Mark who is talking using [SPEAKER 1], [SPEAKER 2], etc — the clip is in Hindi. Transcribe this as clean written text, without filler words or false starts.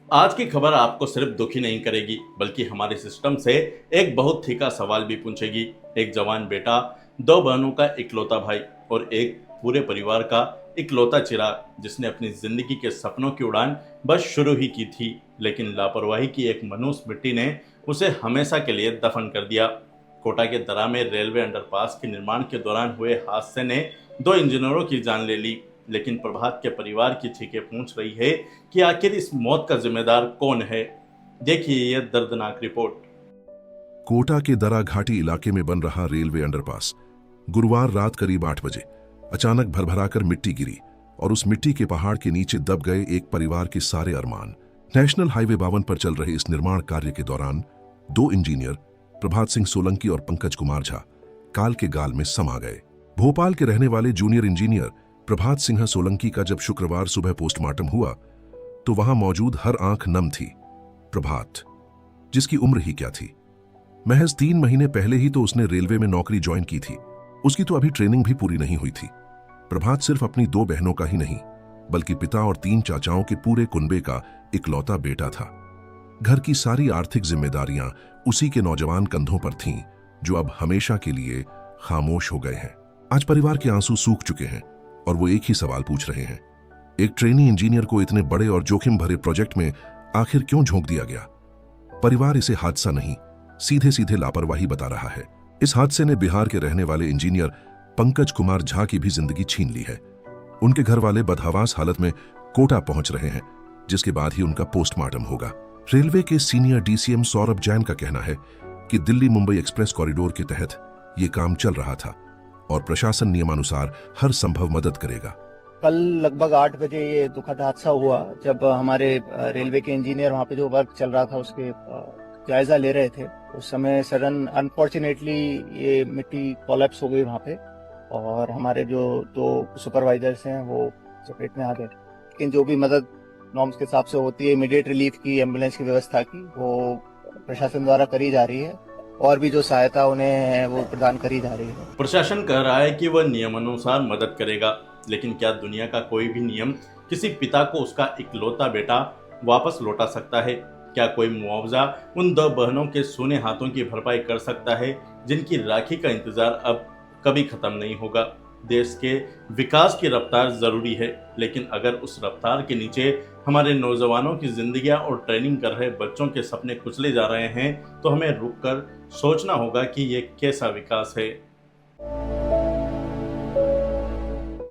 [SPEAKER 1] आज की खबर आपको सिर्फ दुखी नहीं करेगी बल्कि हमारे सिस्टम से एक बहुत ठीका सवाल भी पूछेगी। एक जवान बेटा, दो बहनों का इकलौता भाई और एक पूरे परिवार का इकलौता चिराग जिसने अपनी जिंदगी के सपनों की उड़ान बस शुरू ही की थी, लेकिन लापरवाही की एक मनूस मिट्टी ने उसे हमेशा के लिए दफन कर दिया। कोटा के दरा में रेलवे अंडरपास के निर्माण के दौरान हुए हादसे ने दो इंजीनियरों की जान ले ली, लेकिन प्रभात के परिवार की चीखें पूछ रही है कि आखिर इस मौत का जिम्मेदार कौन है। देखिए यह दर्दनाक रिपोर्ट।
[SPEAKER 2] कोटा के दरा घाटी इलाके में बन रहा रेलवे अंडरपास। गुरुवार रात करीब 8 बजे अचानक भरभराकर मिट्टी गिरी और उस मिट्टी के पहाड़ के नीचे दब गए एक परिवार के सारे अरमान। नेशनल हाईवे 52 पर चल रहे इस निर्माण कार्य के दौरान दो इंजीनियर प्रभात सिंह सोलंकी और पंकज कुमार झा काल के गाल में समा गए। भोपाल के रहने वाले जूनियर इंजीनियर प्रभात सिंह सोलंकी का जब शुक्रवार सुबह पोस्टमार्टम हुआ तो वहां मौजूद हर आंख नम थी। प्रभात, जिसकी उम्र ही क्या थी, महज 3 महीने पहले ही तो उसने रेलवे में नौकरी ज्वाइन की थी। उसकी तो अभी ट्रेनिंग भी पूरी नहीं हुई थी। प्रभात सिर्फ अपनी 2 बहनों का ही नहीं बल्कि पिता और 3 चाचाओं के पूरे कुनबे का इकलौता बेटा था। घर की सारी आर्थिक जिम्मेदारियां उसी के नौजवान कंधों पर थीं, जो अब हमेशा के लिए खामोश हो गए हैं। आज परिवार के आंसू सूख चुके हैं और वो एक ही सवाल पूछ रहे हैं, एक ट्रेनी इंजीनियर को इतने बड़े और जोखिम भरे प्रोजेक्ट में आखिर क्यों झोंक दिया गया। परिवार इसे हादसा नहीं, सीधे सीधे लापरवाही बता रहा है। इस हादसे ने बिहार के रहने वाले इंजीनियर पंकज कुमार झा की भी जिंदगी छीन ली है। उनके घर वाले बदहवास हालत में कोटा पहुंच रहे हैं, जिसके बाद ही उनका पोस्टमार्टम होगा। रेलवे के सीनियर डीसीएम सौरभ जैन का कहना है कि दिल्ली मुंबई एक्सप्रेस कॉरिडोर के तहत ये काम चल रहा था और प्रशासन नियमानुसार हर संभव मदद करेगा।
[SPEAKER 3] कल लगभग 8 बजे ये दुखद हादसा हुआ जब हमारे रेलवे के इंजीनियर वहाँ पे जो वर्क चल रहा था उसके जायजा ले रहे थे। उस समय सडन अनफॉर्चुनेटली ये मिट्टी कोलैप्स हो गई वहाँ पे और हमारे जो 2 सुपरवाइजर्स हैं वो चपेट में आ गए। लेकिन जो भी मदद नॉर्म्स के हिसाब से होती है, इमीडिएट रिलीफ की, एम्बुलेंस की व्यवस्था की, वो प्रशासन द्वारा करी जा रही है और भी जो सहायता उन्हें है वो प्रदान करी जा रही है।
[SPEAKER 1] प्रशासन कह रहा है कि वह नियमानुसार मदद करेगा, लेकिन क्या दुनिया का कोई भी नियम किसी पिता को उसका इकलौता बेटा वापस लौटा सकता है? क्या कोई मुआवजा उन 2 बहनों के सूने हाथों की भरपाई कर सकता है जिनकी राखी का इंतजार अब कभी खत्म नहीं होगा? देश के विकास की रफ्तार जरूरी है, लेकिन अगर उस रफ्तार के नीचे हमारे नौजवानों की जिंदगियां और ट्रेनिंग कर रहे बच्चों के सपने कुचले जा रहे हैं, तो हमें रुककर सोचना होगा कि ये कैसा विकास है।